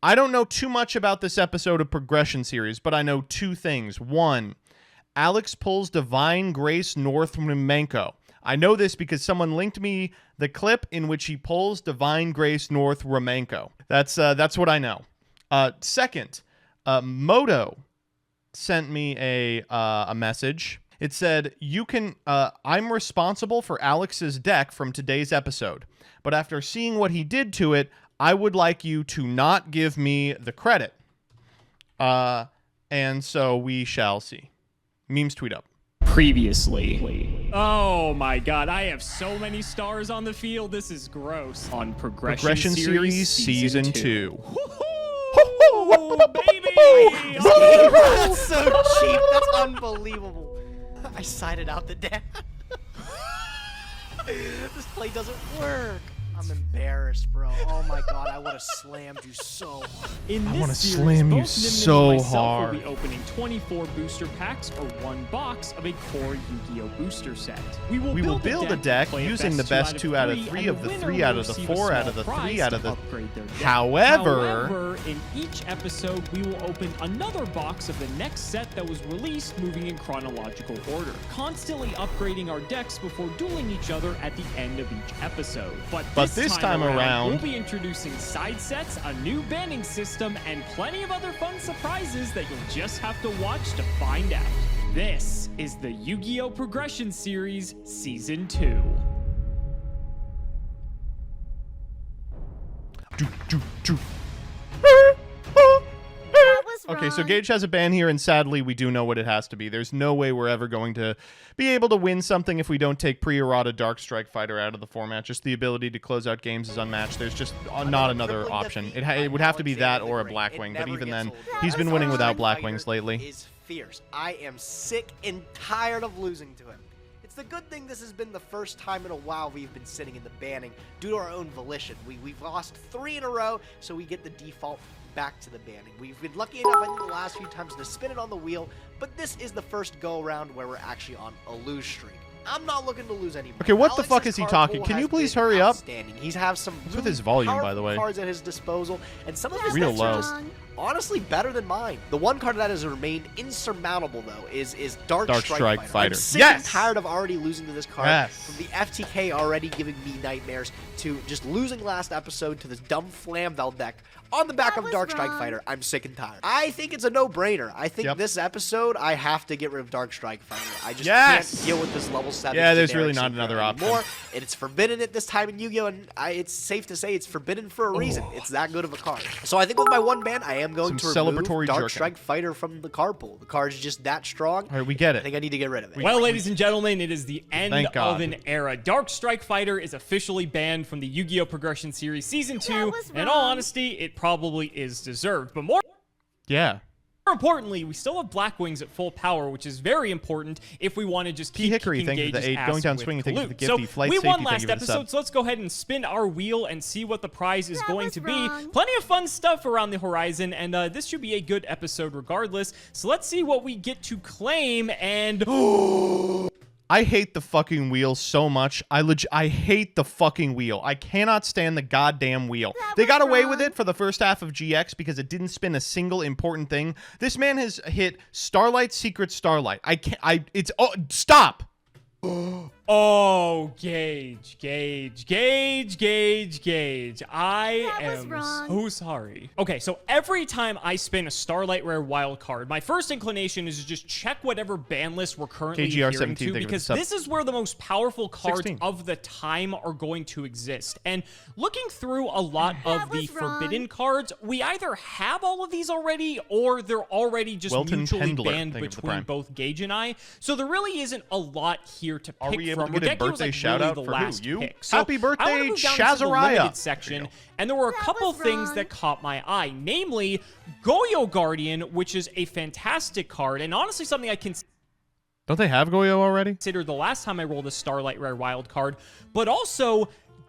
I don't know too much about this episode of Progression Series, but I know two things. One, Alex pulls Divine Grace North Remenko. I know this because someone linked me the clip in which he pulls Divine Grace North Remenko. That's what I know. Second, Moto sent me a message. It said, I'm responsible for Alex's deck from today's episode, but after seeing what he did to it, I would like you to not give me the credit. And so we shall see. Memes tweet up. Previously. Oh my god, I have so many stars on the field. This is gross. On Progression Series Season 2. Baby! That's so cheap. That's unbelievable. I sided out the dad. This play doesn't work. I'm embarrassed, bro. Oh my god, I would have slammed you so hard. I want to slam you so hard. We'll be opening 24 booster packs or one box of a core Yu-Gi-Oh booster set. We will build a deck using the best 2 out of 3 of the 3 out of the 4 out of the 3 out of the... However, in each episode, we will open another box of the next set that was released, moving in chronological order, constantly upgrading our decks before dueling each other at the end of each episode. But this time around, we'll be introducing side sets, a new banning system, and plenty of other fun surprises that you'll just have to watch to find out. This is the Yu-Gi-Oh! Progression Series Season 2. Okay, so Gage has a ban here, and sadly, we do know what it has to be. There's no way we're ever going to be able to win something if we don't take pre-errata Dark Strike Fighter out of the format. Just the ability to close out games is unmatched. There's just not another option. It would have to be that or a Blackwing, but even then, he's been winning without Blackwings lately. Is fierce. I am sick and tired of losing to him. It's the good thing this has been the first time in a while we've been sitting in the banning due to our own volition. We've lost 3 in a row, so we get the default back to the banning. We've been lucky enough, I think, the last few times to spin it on the wheel, but this is the first go-around where we're actually on a lose streak. I'm not looking to lose anymore. Okay, what the fuck is he talking? Can you please hurry up? He's have some What's with his volume, by the way? Cards at his disposal, and some of his Real decks low. are just honestly better than mine. The one card that has remained insurmountable, though, is Dark Strike Fighter. I'm sick and tired of already losing to this card. From the FTK already giving me nightmares to just losing last episode to this dumb Flamvel deck on the back of Dark Strike Fighter. I'm sick and tired. I think it's a no-brainer. I think this episode, I have to get rid of Dark Strike Fighter. I just can't deal with this level 7. Yeah, there's really not another option. And it's forbidden at this time in Yu-Gi-Oh! And it's safe to say it's forbidden for a reason. It's that good of a card. So I think with my one ban, I am going to remove Dark Strike Fighter from the card pool. The card's just that strong. All right, we get it. I think I need to get rid of it. Well, ladies and gentlemen, it is the end of an era. Dark Strike Fighter is officially banned from the Yu-Gi-Oh! Progression Series Season 2. In all honesty, it probably is deserved. But more importantly, we still have Blackwings at full power, which is very important if we want to just keep Hickory, thank you for the 8. Going down swinging, thank you for the gifty. Flight we safety, won last episode, so let's go ahead and spin our wheel and see what the prize is going to be. Plenty of fun stuff around the horizon, and this should be a good episode regardless. So let's see what we get to claim, and... I hate the fucking wheel so much. I hate the fucking wheel. I cannot stand the goddamn wheel. They got away with it for the first half of GX because it didn't spin a single important thing. This man has hit Starlight, Secret Starlight. Stop! Oh, Gage. I am so sorry. Okay, so every time I spin a Starlight Rare wild card, my first inclination is to just check whatever ban list we're currently adhering to, because this is where the most powerful cards of the time are going to exist. And looking through a lot of the forbidden cards, we either have all of these already, or they're already just mutually banned between both Gage and I. So there really isn't a lot here to pick from. We're get a birthday shout out for who? You? So Happy birthday, Shazariah! Section, and there were a couple things that caught my eye, namely Goyo Guardian, which is a fantastic card, and honestly something I can... Don't they have Goyo already? ...consider the last time I rolled a Starlight Rare wild card, but also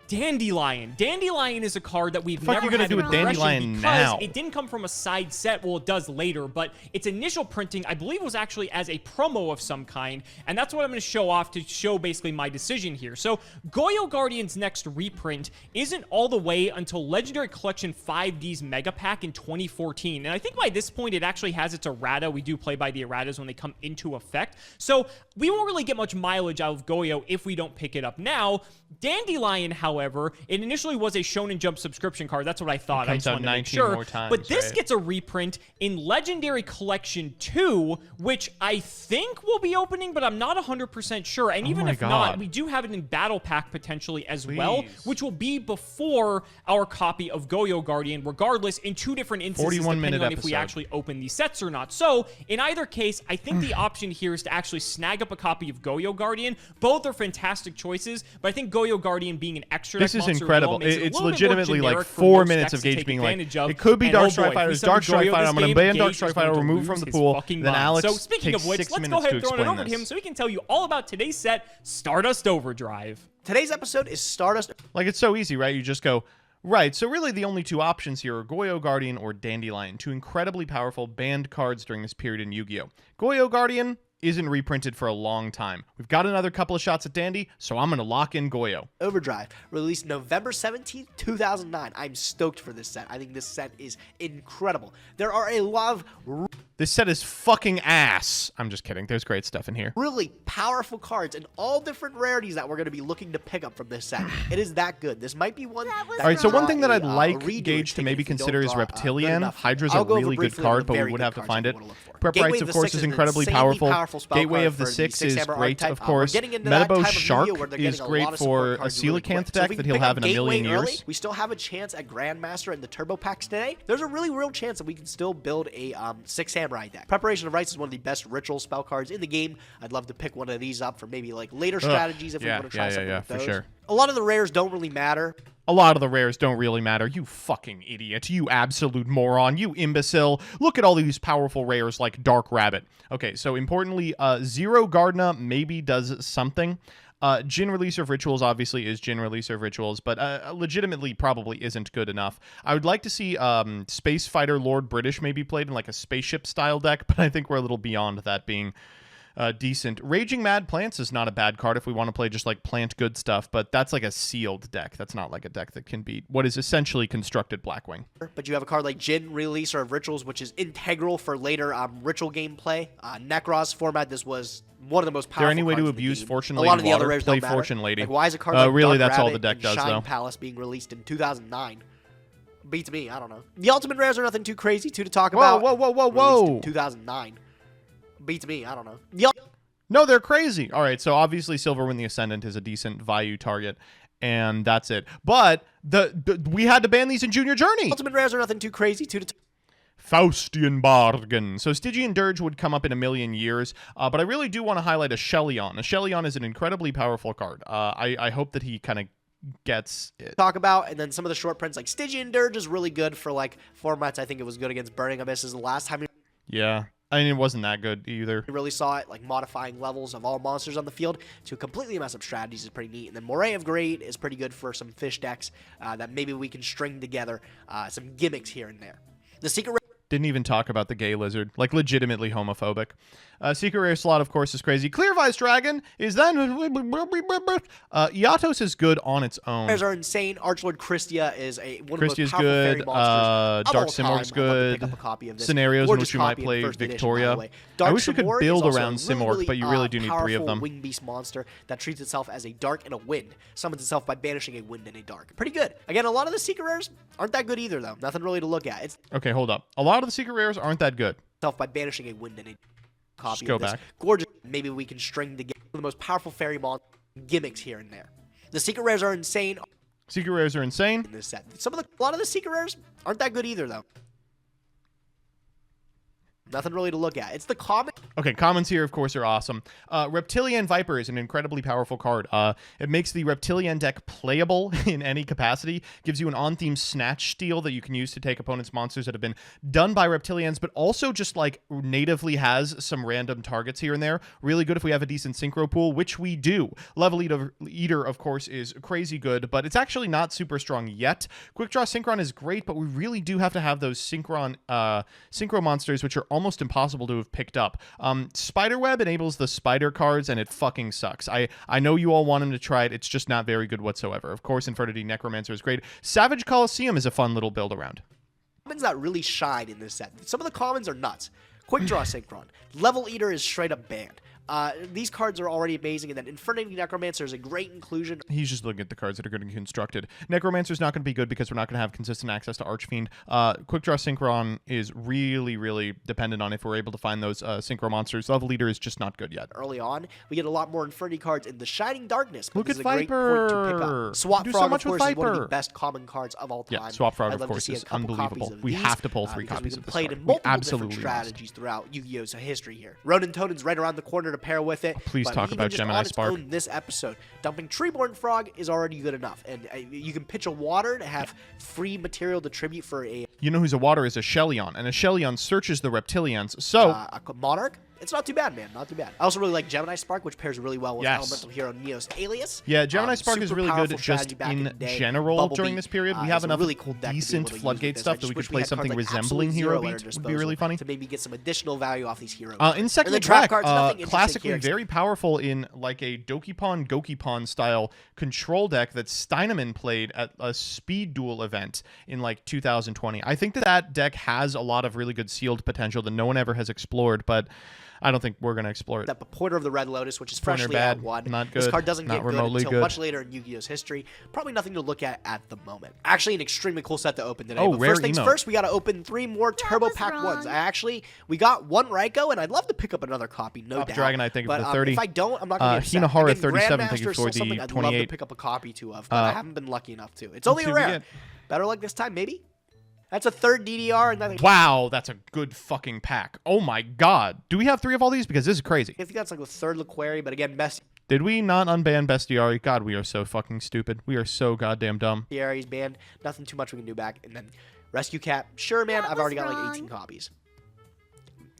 Dandelion. Dandelion is a card that we've never gonna had do in with Dandelion because now? it didn't come from a side set. Well, it does later, but its initial printing, I believe, was actually as a promo of some kind, and that's what I'm going to show off to show basically my decision here. So, Yugioh Guardian's next reprint isn't all the way until Legendary Collection 5D's Mega Pack in 2014, and I think by this point it actually has its errata. We do play by the erratas when they come into effect, so we won't really get much mileage out of Yugioh if we don't pick it up now. Dandelion, however, it initially was a Shonen Jump subscription card. That's what I thought. I just wanted to make sure. more times, but this right? gets a reprint in Legendary Collection 2, which I think will be opening, but I'm not 100% sure. And even if not, we do have it in Battle Pack potentially as well, which will be before our copy of Yugioh Guardian, regardless, in 2 different instances, depending on if we actually open these sets or not. So, in either case, I think the option here is to actually snag up a copy of Yugioh Guardian. Both are fantastic choices, but I think Yugioh Guardian being an extra This deck is monster incredible. makes it a It's little bit legitimately more like generic for 4 most minutes decks of to Gage take being like, advantage of. it could be And Dark oh boy, Strike if we Fighters, summon Dark Strike Yugioh Fighter. this I'm going to game, ban Dark Gage Strike is going Fighter, to remove lose from the his pool. fucking Then mind. Alex So speaking of takes which, 6 let's minutes go ahead to and throw it explain over to him this. so he can tell you all about today's set, Stardust Overdrive. Today's episode is Stardust. Like, it's so easy, right? You just go, right. So really the only 2 options here are Yugioh Guardian or Dandelion, 2 incredibly powerful banned cards during this period in Yu-Gi-Oh! Yugioh Guardian isn't reprinted for a long time. We've got another couple of shots at Dandy, so I'm going to lock in Yugioh. Overdrive, released November 17th, 2009. I'm stoked for this set. I think this set is incredible. There are a lot of This set is fucking ass. I'm just kidding. There's great stuff in here. really powerful cards and all different rarities that we're going to be looking to pick up from this set. It is that good. This might be one. All right, so one thing that I'd like Gage to maybe consider is Reptilian. Hydra's a really good card, but we would have to find it. Prep-Rights, of course, is incredibly powerful. Gateway of the Six is great, of course. Metabose Shark is great for a Coelacanth deck that he'll have in a million years. We still have a chance at Grandmaster and the Turbo Packs today. There's a really real chance that we can still build a 6 Samurai deck. Preparation of Rites is one of the best ritual spell cards in the game. I'd love to pick one of these up for maybe like later strategies if we want to try something with those. For sure. A lot of the rares don't really matter. A lot of the rares don't really matter. You fucking idiot. You absolute moron. You imbecile. Look at all these powerful rares like Dark Rabbit. Okay, so importantly, Zero Gardna maybe does something. Jin Releaser of Rituals obviously is Jin Releaser of Rituals, but legitimately probably isn't good enough. I would like to see Space Fighter Lord British maybe played in like a spaceship style deck, but I think we're a little beyond that being decent. Raging Mad Plants is not a bad card if we want to play just like plant good stuff, but that's like a sealed deck. That's not like a deck that can beat what is essentially constructed Blackwing. But you have a card like Jin Releaser of Rituals, which is integral for later ritual gameplay. Necros format, this was one of the most powerful. Is there any way cards to in the abuse game. Fortune A Lady? lot of the Water? other rares Play don't matter. Fortune Lady. Like, why is a card like really, Dark that's all Rabbit the deck and does, Shine though. Palace being released in 2009? Beats me. I don't know. The ultimate rares are nothing too crazy to talk about. Whoa. Released in 2009. Beats me. I don't know. No, they're crazy. All right, so obviously Silverwind the Ascendant is a decent value target, and that's it. But we had to ban these in Junior Journey. Ultimate rares are nothing too crazy to Faustian Bargain. So Stygian Dirge would come up in a million years, but I really do want to highlight a Shellyon. A Shellyon is an incredibly powerful card. I hope that he kind of gets it. Talk about, and then some of the short prints, like Stygian Dirge is really good for like formats. I think it was good against Burning Abysses the last time. Yeah. I mean, it wasn't that good either. We really saw it, like modifying levels of all monsters on the field to completely mess up strategies is pretty neat. And then Moray of Greed is pretty good for some fish decks that maybe we can string together some gimmicks here and there. The Secret Didn't even talk about the gay lizard. Like, legitimately homophobic. Secret Rare slot, of course, is crazy. Clear Vice Dragon is then... Yatos is good on its own. Rares are insane. Archlord Christia is one of the most powerful good. fairy monsters Dark of all time. Simorgh's good. Pick up a copy of this. Scenarios in which you might copy in play first edition, Victoria. by the way. Dark I wish we could Simorgh build is also around a Simorgh, but you really do need 3 of them. powerful wing beast monster that treats itself as a dark and a wind. Summons itself by banishing a wind and a dark. Pretty good. Again, a lot of the Secret Rares aren't that good either, though. Nothing really to look at. It's okay, hold up. A lot of the Secret Rares aren't that good. by banishing a wind and a copy Just go of this. back. Gorgeous. Maybe we can string together the most powerful fairy monster gimmicks here and there. The Secret Rares are insane Secret Rares are insane. in this set. A lot of the Secret Rares aren't that good either, though. Nothing really to look at. It's the common. Okay, commons here, of course, are awesome. Reptilian Viper is an incredibly powerful card. It makes the Reptilian deck playable in any capacity, gives you an on-theme snatch steal that you can use to take opponents' monsters that have been done by Reptilians, but also just like natively has some random targets here and there. Really good if we have a decent synchro pool, which we do. Level Eater, of course, is crazy good, but it's actually not super strong yet. Quick Draw Synchron is great, but we really do have to have those synchro monsters, which are almost impossible to have picked up. Spiderweb enables the spider cards, and it fucking sucks. I know you all want him to try it. It's just not very good whatsoever. Of course, Infernity Necromancer is great. Savage Coliseum is a fun little build around. Commons that really shine in this set. Some of the commons are nuts. Quick Draw Synchron. Level Eater is straight up banned. These cards are already amazing, and then Infernity Necromancer is a great inclusion. He's just looking at the cards that are getting constructed. Necromancer's not going to be good because we're not going to have consistent access to Archfiend. Quick Draw Synchron is really, really dependent on if we're able to find those Synchro monsters. Level Leader is just not good yet. Early on, we get a lot more Infernity cards in the Shining Darkness. Look at Viper. Great point to pick up. Swap Frog, of course, is one of the best common cards of all time. Yeah, Swap Frog, of course, is unbelievable. We have to pull 3 copies of this card. In multiple different strategies throughout Yu-Gi-Oh's history here. Ronin Totem's right around the corner to pair with it. Please talk about Gemini Spark. This episode, dumping Treeborn Frog is already good enough, and you can pitch a water to have free material to tribute for a. You know who's a water is a Shellion, and a Shellion searches the Reptilians. So a Monarch. It's not too bad, man. Not too bad. I also really like Gemini Spark, which pairs really well with Elemental Hero Neo's Alias. Yeah, Gemini Spark is really good just in general during this period. We have enough really cool decent floodgate stuff that we could play something resembling Hero Beat. Would be really funny. To maybe get some additional value off these heroes. Insect Black, classically very powerful in like a Dokipon style control deck that Steinemann played at a Speed Duel event in like 2020. I think that deck has a lot of really good sealed potential that no one ever has explored, but I don't think we're going to explore it. That Pointer of the Red Lotus, which is freshly out one. Not good. This card doesn't get good until good. much later in Yu-Gi-Oh's history. Probably nothing to look at the moment. Actually, an extremely cool set to open today. But first things first, we got to open 3 more Turbo Pack 1s. We got 1 Raikou, and I'd love to pick up another copy, no doubt. Dragon, I think, for 30. If I don't, I'm not going to get upset. Hinahara 37, thank you for the 28. I'd love to pick up a copy of, but I haven't been lucky enough to. It's only a rare. Better luck this time, maybe? That's a 3rd DDR. And wow, that's a good fucking pack. Oh my god. Do we have 3 of all these? Because this is crazy. I think that's like the 3rd Laquari, but again, best. Did we not unban Bestiary? God, we are so fucking stupid. We are so goddamn dumb. Bestiary's banned. Nothing too much we can do back. And then Rescue Cat. Sure, man, I've already got like 18 copies.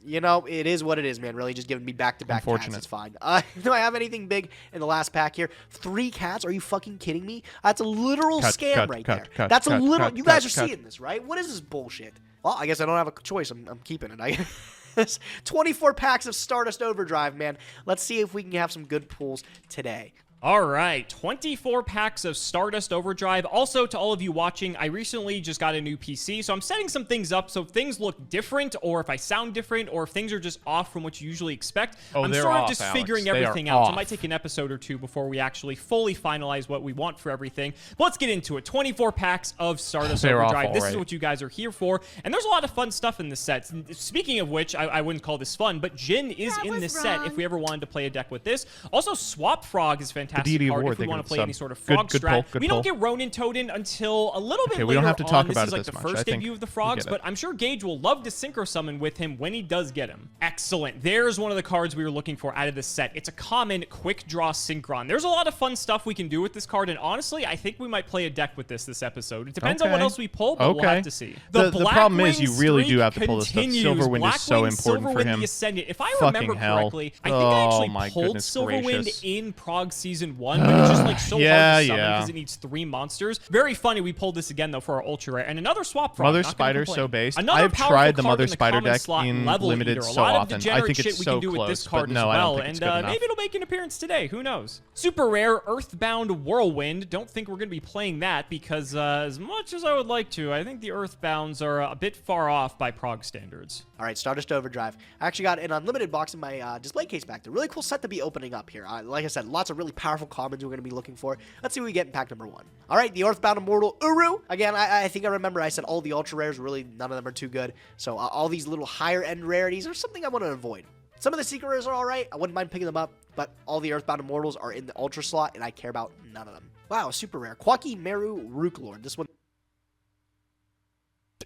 You know, it is what it is, man. Really just giving me back-to-back cats. It's fine. Do I have anything big in the last pack here? 3 cats? Are you fucking kidding me? That's a literal scam right there. That's a literal... You guys are seeing this, right? What is this bullshit? Well, I guess I don't have a choice. I'm keeping it. I guess. 24 packs of Stardust Overdrive, man. Let's see if we can have some good pulls today. All right, 24 packs of Stardust Overdrive. Also, to all of you watching, I recently just got a new PC, so I'm setting some things up so if things look different, or if I sound different, or if things are just off from what you usually expect. I'm sort of just figuring everything out. So it might take an episode or 2 before we actually fully finalize what we want for everything. But let's get into it. 24 packs of Stardust Overdrive. This is what you guys are here for, and there's a lot of fun stuff in this set. Speaking of which, I wouldn't call this fun, but Jin is in this set if we ever wanted to play a deck with this. Also, Swap Frog is fantastic. Card if we want to play any sort of frog strat. We don't get Ronin Totem until a little bit later. We don't have to talk about this is like the first debut of the frogs, but I'm sure Gage will love to synchro summon with him when he does get him. Excellent. There's one of the cards we were looking for out of this set. It's a common Quick Draw Synchron. There's a lot of fun stuff we can do with this card, and honestly, I think we might play a deck with this episode. It depends on what else we pull, but we'll have to see. The problem is you really do have to pull this stuff. Silverwind is so important for him. The Ascendant. If I remember correctly, I think I actually pulled Silverwind in Prog Season 1, but it's just like so hard to summon because it needs 3 monsters. Very funny we pulled this again, though, for our Ultra Rare. And another Swap Frog. Mother Spider so based. I've tried the Mother Spider deck in Limited so often. I think it's so close, but no, I don't think it's good enough. Maybe it'll make an appearance today. Who knows? Super Rare Earthbound Whirlwind. Don't think we're going to be playing that because as much as I would like to, I think the Earthbounds are a bit far off by Prog standards. All right, Stardust Overdrive. I actually got an unlimited box in my display case back there. Really cool set to be opening up here. Like I said, lots of really powerful commons we're going to be looking for. Let's see what we get in pack number 1. All right, the Earthbound Immortal Uru. Again, I think I remember I said all the Ultra Rares, really none of them are too good. So all these little higher end rarities are something I want to avoid. Some of the Secret Rares are all right. I wouldn't mind picking them up, but all the Earthbound Immortals are in the Ultra slot, and I care about none of them. Wow, super rare. Quacky Meru Rooklord. This one.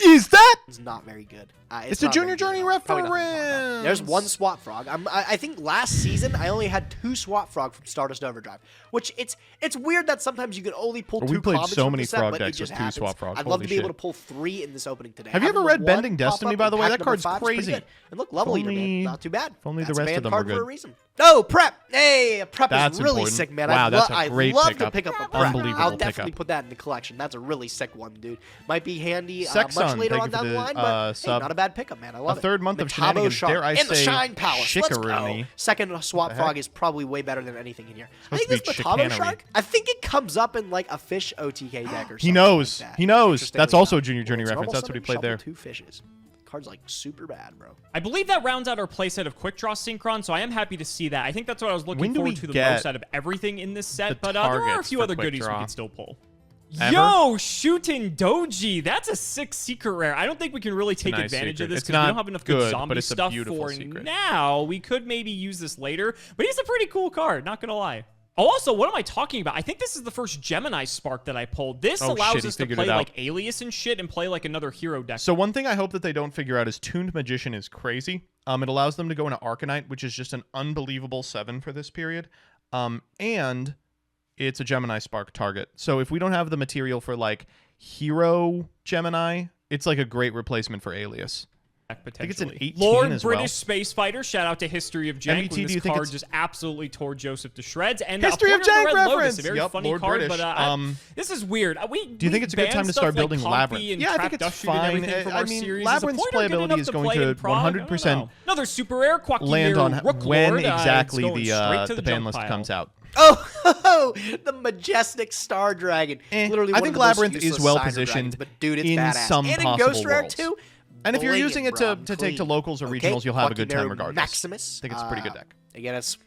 Is that? It's not very good. It's a Junior Journey reference. There's one Swap Frog. I think last season I only had 2 Swap Frog from Stardust Overdrive, which it's weird that sometimes you can only pull 2 commons so from many the set, frog but decks it just with 2 happens. Swap Frogs. I'd love to be able to pull 3 in this opening today. Have you ever read Bending Destiny, by the way? That card's crazy. And look, level leader, man. Not too bad. If only the rest of them were good. For a reason. No, Prep. Hey, Prep that's is really important. sick, man. Wow, that's a great I love pickup. to pick up a Prep. Unbelievable I'll definitely pickup. put that in the collection. That's a really sick one, dude. Might be handy Sexton, much later on thank you for down the line, the, but sub. hey, not a bad pickup, man. I love A third month of Metabo shenanigans, Shark dare I in the say, Shine Palace. Let's go. Chikoruni. Second Swap The Frog heck? is probably way better than anything in here. I Supposed think to this be Metabo chicanery. Shark, I think it comes up in like a fish OTK deck or something. He knows. Like that. He knows. Interestingly That's also a enough. Junior Journey It's reference. normal That's what he summon, played there. shuffle 2 fishes. Card's like super bad, bro. I believe that rounds out our playset of Quick Draw Synchron, so I am happy to see that. I think that's what I was looking When do forward we to the get most out of everything in this set, the but there are a targets few for other Quick goodies we Draw? can still pull. Ever? Yo, Shootin' Doji. That's a sick secret rare. I don't think we can really take nice advantage secret. of this It's because we not don't have enough good, good but zombie it's a stuff beautiful for secret. now. We could maybe use this later, but he's a pretty cool card, not gonna lie. Oh, also, what am I talking about? I think this is the first Gemini Spark that I pulled. This allows us to play like Alias and shit and play like another hero deck. So one thing I hope that they don't figure out is Tuned Magician is crazy. It allows them to go into Arcanite, which is just an unbelievable 7 for this period. And it's a Gemini Spark target. So if we don't have the material for like Hero Gemini, it's like a great replacement for Alias. I think it's an 18 Lord as British well. Space Fighter. Shout out to History of Jank. MBT, When do you this think card it's... just absolutely tore Joseph to shreds. And History of Porter Jank the Red reference. Lotus, a very funny Lord card, British. but this is weird. Do you think it's a good time to start building Labyrinth? Yeah, I think it's fine. I mean, Labyrinth's playability is going to 100% another super rare land on Rooklord, when exactly the ban list comes out. Oh, the majestic Star Dragon. Literally, I think Labyrinth is well positioned but dude, it's in badass. some and possible in Ghost Rare worlds. Too. And if you're Bling using it bro, to take to locals or okay, regionals, you'll have a good time Quackimero regardless. Maximus. I think it's a pretty good deck. Again, it's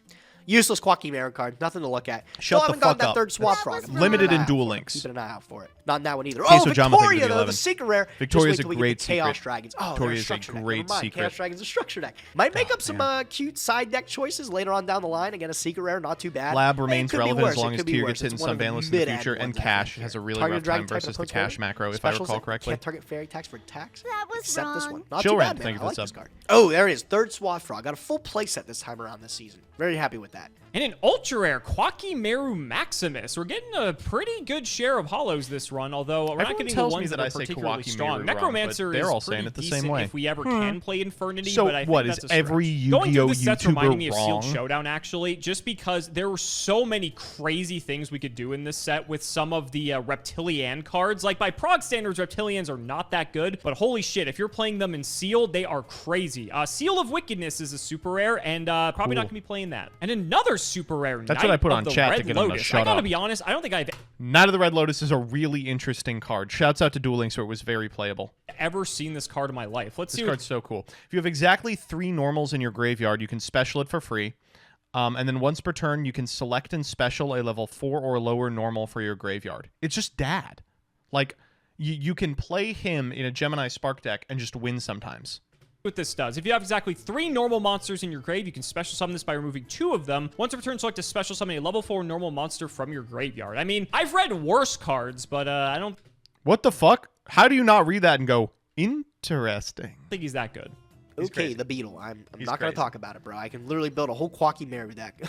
useless Quackimero card. Nothing to look at. Shut Still the haven't gotten fuck that up. third Swap It's Frog. limited in Duel Links. Keeping an eye out for it. Not in that one either. Okay, Oh, so John Victoria, Mathieu, though, 11. the secret rare. Victoria's Just wait a till we get great the Chaos secret. Dragons. Oh, Victoria's they're a structure deck. great Never mind. secret. Chaos Dragons is a structure deck. Might make up some cute side deck choices later on down the line. Again, a secret rare, not too bad. Lab remains relevant as long as Tier Tyr gets hit in some ban lists in the future, and Cash has a really rough time versus the Cash macro, if I recall correctly. Can't target fairy tax for attacks. That was Except this wrong. one. Not Chill too Ram, bad, thank man. you I for like the this sub. card. Oh, there it is. Third Swap Frog. Got a full playset this time around this season. Very happy with that. And an ultra rare, Quackimero Maximus. We're getting a pretty good share of holos this run, although we're not getting the ones that are particularly strong. Necromancer they're all is saying pretty it the decent same way. if we ever can play Infernity, So but I think what, that's is a stretch. every Going through Yu-Gi-Oh! the set's reminding me of YouTuber Sealed wrong? Showdown, actually, just because there were so many crazy things we could do in this set with some of the Reptilian cards. Like, by Prog standards, Reptilians are not that good, but holy shit, if you're playing them in Sealed, they are crazy. Seal of Wickedness is a super rare, and probably not going to be playing that. And another super rare, That's what I put on chat to Red get them to Lotus. shut I gotta up. be honest, I don't think I've Night of the Red Lotus is a really interesting card. Shouts out to Duel Links, where it was very playable. ever seen this card in my life. Let's see. This card's so cool. If you have exactly 3 normals in your graveyard, you can special it for free. And then once per turn, you can select and special a level 4 or lower normal for your graveyard. It's just dad. Like, you can play him in a Gemini Spark deck and just win sometimes. What this does. If you have exactly 3 normal monsters in your grave, you can special summon this by removing 2 of them. Once per turn, select a special summon a level 4 normal monster from your graveyard. I mean, I've read worse cards, but I don't What the fuck? How do you not read that and go, interesting? think he's that good. He's Okay, crazy. the Beetle. I'm He's not going to crazy. talk about it, bro. I can literally build a whole Quackimero deck.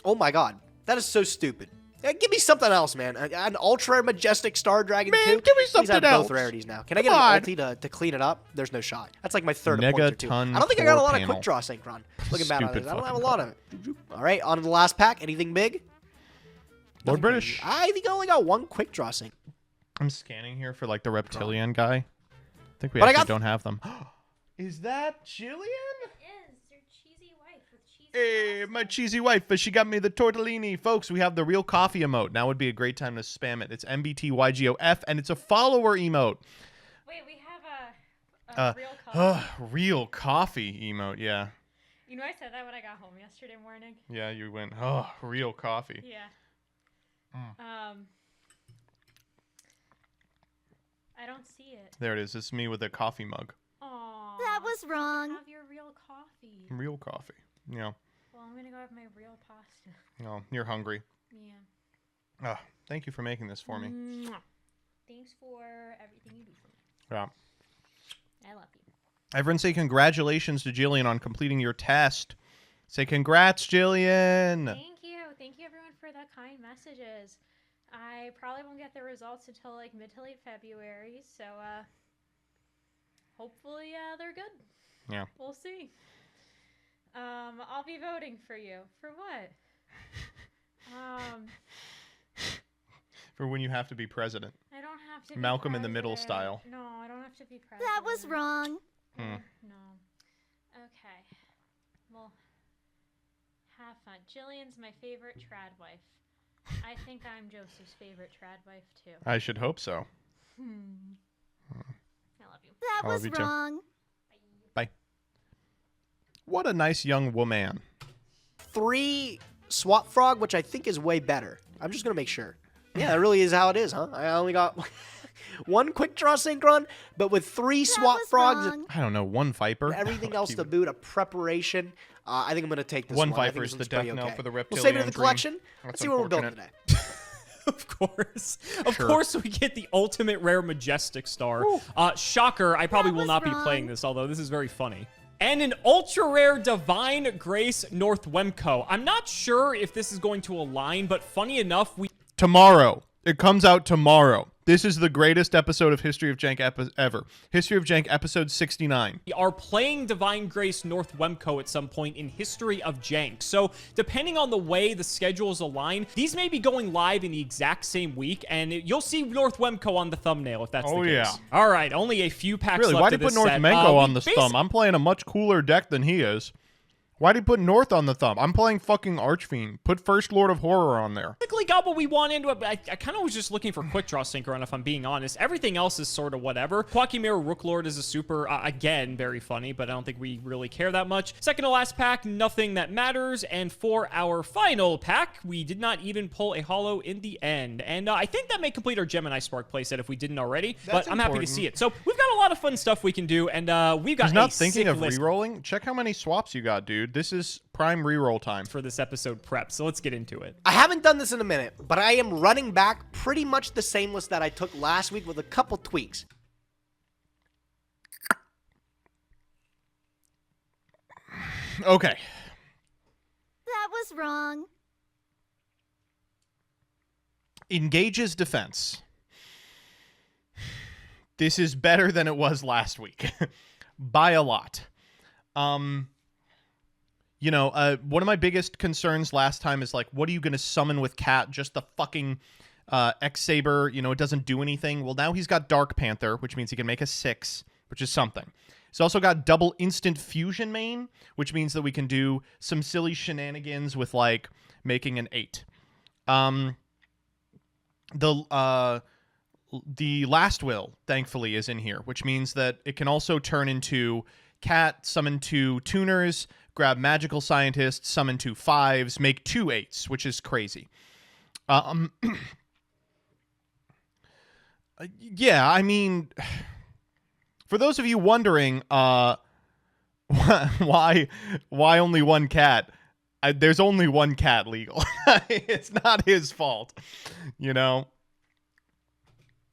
Oh my god. That is so stupid. Give me something else, man. An ultra majestic Star Dragon Man, 2. give me Please something have else. both rarities now. Can I get Come an on. ulti to clean it up? There's no shot. That's like my third appointer too. I Megaton don't think I got a lot core of quick draw synchron. Looking back on Stupid this, I don't have a fucking lot of it. All right, on to the last pack. Anything big? Lord Nothing British. crazy. I think I only got 1 quick draw sync. I'm scanning here for like the reptilian guy. I think we But I actually got- don't have them. Is that Jillian? Is your cheesy wife with cheesy Hey, pasta. my cheesy wife, but she got me the tortellini. Folks, we have the real coffee emote. Now would be a great time to spam it. It's MBT YGOF, and it's a follower emote. Wait, we have a real coffee. Real coffee emote, yeah. You know, I said that when I got home yesterday morning. Yeah, you went, real coffee. Yeah. I don't see it. There it is. It's me with a coffee mug. Aww. That was wrong. Have your real coffee. Real coffee. Yeah. Well, I'm gonna go have my real pasta. No, you're hungry. Yeah. Thank you for making this for me. Mwah. Thanks for everything you do for me. Yeah. I love you. Everyone say congratulations to Jillian on completing your test. Say congrats, Jillian. Thank you. Thank you, everyone, for the kind messages. I probably won't get the results until like mid to late February, so hopefully they're good. Yeah. We'll see. I'll be voting for you. For what? For when you have to be president. I don't have to be Malcolm in the Middle style. No, I don't have to be president. That was wrong. No. Okay. Well, have fun. Jillian's my favorite trad wife. I think I'm Joseph's favorite trad wife, too. I should hope so. I love you. That I love was you too. wrong. Bye. What a nice young woman. 3 Swap Frog, which I think is way better. I'm just going to make sure. Yeah, that really is how it is, huh? I only got 1 quick draw synchron, but with 3 Swap Frogs. Wrong. I don't know, 1 Viper. Everything else to boot, a prepreparation. I think I'm going to take this one. 1 Viper is the death knell for the reptilian. We'll save it in the dream. collection. That's Let's see what we're building today. Of course. Of course we get the ultimate rare majestic star. Shocker, I probably will not be playing this, although this is very funny. And an ultra rare Divine Grace North Wemco. I'm not sure if this is going to align, but funny enough, Tomorrow. It comes out tomorrow. This is the greatest episode of History of Jank ever. History of Jank episode 69. We are playing Divine Grace North Wemco at some point in History of Jank. So depending on the way the schedules align, these may be going live in the exact same week, and you'll see North Wemco on the thumbnail if that's the case. Yeah. All right, only a few packs Really, left why'd he of put this North set. Menko on the thumb? I'm playing a much cooler deck than he is. Why'd he put North on the thumb? I'm playing fucking Archfiend. Put First Lord of Horror on there. Basically got what we want into it, but I kind of was just looking for quick draw synchron, if I'm being honest. Everything else is sort of whatever. Quackimir Rooklord is a super, again, very funny, but I don't think we really care that much. Second to last pack, nothing that matters. And for our final pack, we did not even pull a holo in the end. And I think that may complete our Gemini Spark playset if we didn't already, but I'm happy to see it. So we've got a lot of fun stuff we can do, and we've got He's not a thinking sick of list rerolling? Check how many swaps you got, dude. This is prime reroll time. for this episode prep, so let's get into it. I haven't done this in a minute, but I am running back pretty much the same list that I took last week with a couple tweaks. Okay. That was wrong. Engages defense. This is better than it was last week. By a lot. You know, one of my biggest concerns last time is like, what are you going to summon with Cat? Just the fucking X-Saber, you know, it doesn't do anything. Well, now he's got Dark Panther, which means he can make a 6, which is something. He's also got double instant fusion main, which means that we can do some silly shenanigans with like making an 8. The Last Will, thankfully, is in here, which means that it can also turn into Cat, summon 2 tuners, grab magical scientists, summon 2 5s, make 2 8s, which is crazy. Yeah, I mean, for those of you wondering, why only one cat? There's only one cat legal. It's not his fault, you know.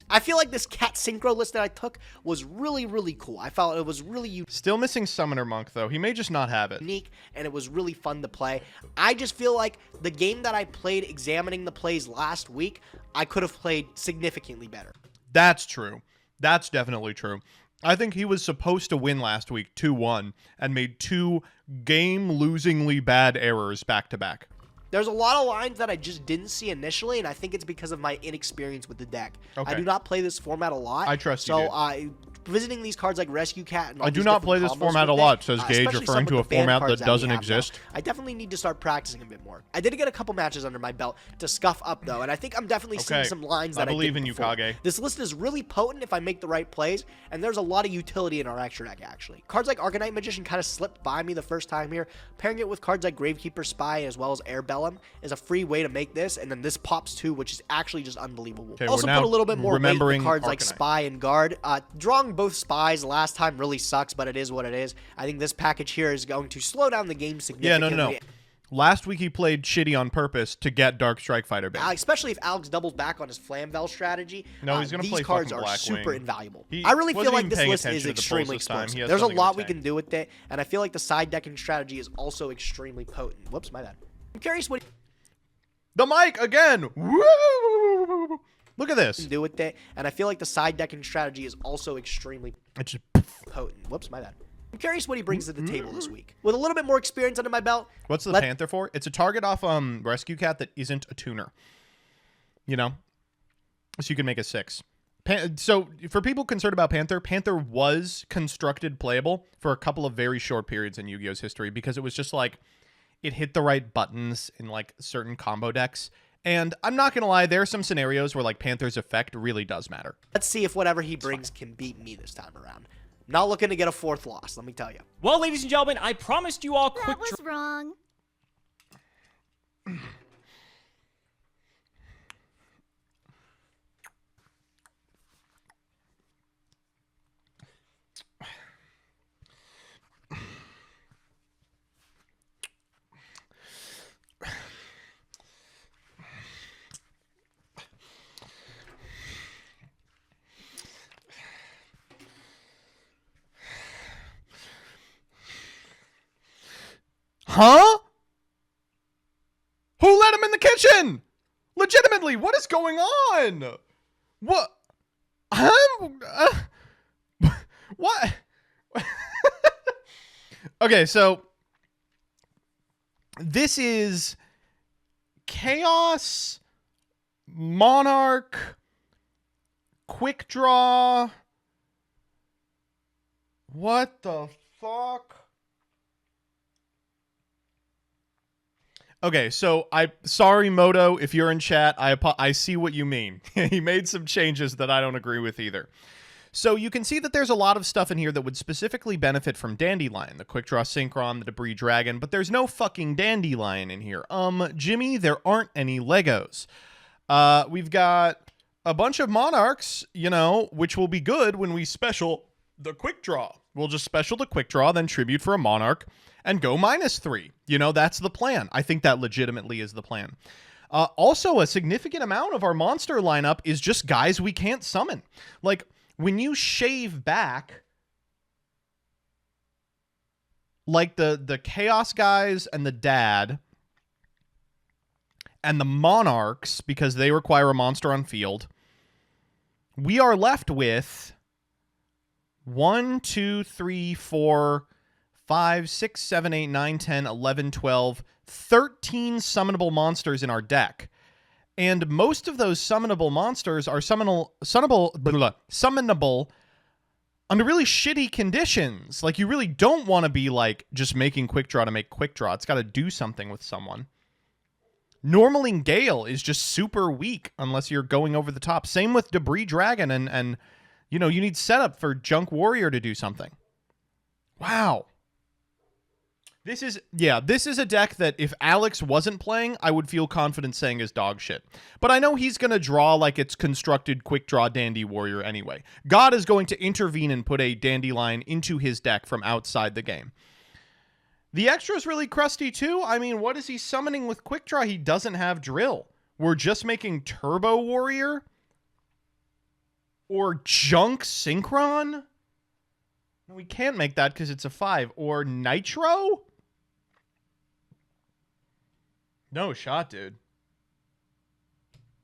I feel like this Cat Synchro list that I took was really, really cool. I felt it was really Still missing Summoner Monk, though. He may just not have it. unique, and it was really fun to play. I just feel like the game that I played examining the plays last week, I could have played significantly better. That's true. That's definitely true. I think he was supposed to win last week 2-1 and made 2 game-losingly bad errors back-to-back. There's a lot of lines that I just didn't see initially, and I think it's because of my inexperience with the deck. Okay. I do not play this format a lot. I trust you, So, visiting these cards like Rescue Cat and all I do these not different play this combos format a with it, lot, says Gage, especially referring some to with a the ban format cards that we doesn't have now. exist. I definitely need to start practicing a bit more. I did get a couple matches under my belt to scuff up, though, and I think I'm definitely seeing some lines that I believe didn't in you, before. Kage. This list is really potent if I make the right plays, and there's a lot of utility in our extra deck, actually. Cards like Arcanite Magician kind of slipped by me the first time here. Pairing it with cards like Gravekeeper Spy as well as Air Bellum is a free way to make this, and then this pops too, which is actually just unbelievable. Okay, Also we're put now a little bit more weight remembering into cards like Arcanite. Spy and Guard. Drawing both Spies last time really sucks, but it is what it is. I think this package here is going to slow down the game Yeah, significantly. no. Last week he played shitty on purpose to get Dark Strike Fighter banned. Especially if Alex doubles back on his Flamvel strategy. No, he's going to play these cards fucking are Black super Wing. invaluable. I really feel like this list is the extremely explosive. There's a lot we can do with it, and I feel like the side decking strategy is also extremely potent. Whoops, my bad. I'm curious what the mic again. Woo! Look at this. Do with it, and I feel like the side decking strategy is also extremely potent. Whoops, my bad. I'm curious what he brings to the table this week. With a little bit more experience under my belt. What's the Panther for? It's a target off Rescue Cat that isn't a tuner. You know? So you can make a 6. So for people concerned about Panther, Panther was constructed playable for a couple of very short periods in Yu-Gi-Oh's history because it was just like it hit the right buttons in like certain combo decks. And I'm not going to lie, there are some scenarios where like Panther's effect really does matter. Let's see if whatever he brings can beat me this time around. Not looking to get a 4th loss, let me tell you. Well, ladies and gentlemen, I promised you all That was wrong. Huh? Who let him in the kitchen? Legitimately, what is going on? What? What? Okay, so this is Chaos, Monarch, Quick Draw. What the fuck? Okay, so sorry, Moto, if you're in chat, I see what you mean. He made some changes that I don't agree with either. So you can see that there's a lot of stuff in here that would specifically benefit from Dandelion, the Quick Draw Synchron, the Debris Dragon, but there's no fucking Dandelion in here. Jimmy, there aren't any Legos. We've got a bunch of Monarchs, you know, which will be good when we special the Quick Draw. We'll just special the Quick Draw, then tribute for a Monarch, and go -3. You know, that's the plan. I think that legitimately is the plan. Also, a significant amount of our monster lineup is just guys we can't summon. Like, when you shave back, like the Chaos guys and the Dad, and the Monarchs, because they require a monster on field, we are left with 1, 2, 3, 4... 5, 6, 7, 8, 9, 10, 11, 12, 13 summonable monsters in our deck. And most of those summonable monsters are summonable under really shitty conditions. Like, you really don't want to be, like, just making Quick Draw to make Quick Draw. It's got to do something with someone. Normaling Gale is just super weak unless you're going over the top. Same with Debris Dragon and you know, you need setup for Junk Warrior to do something. Wow. This is a deck that if Alex wasn't playing, I would feel confident saying is dog shit. But I know he's going to draw like it's constructed Quick Draw Dandy Warrior anyway. God is going to intervene and put a Dandelion into his deck from outside the game. The extra's really crusty too. I mean, what is he summoning with Quick Draw? He doesn't have Drill. We're just making Turbo Warrior? Or Junk Synchron? No, we can't make that because it's a 5. Or Nitro? No shot, dude.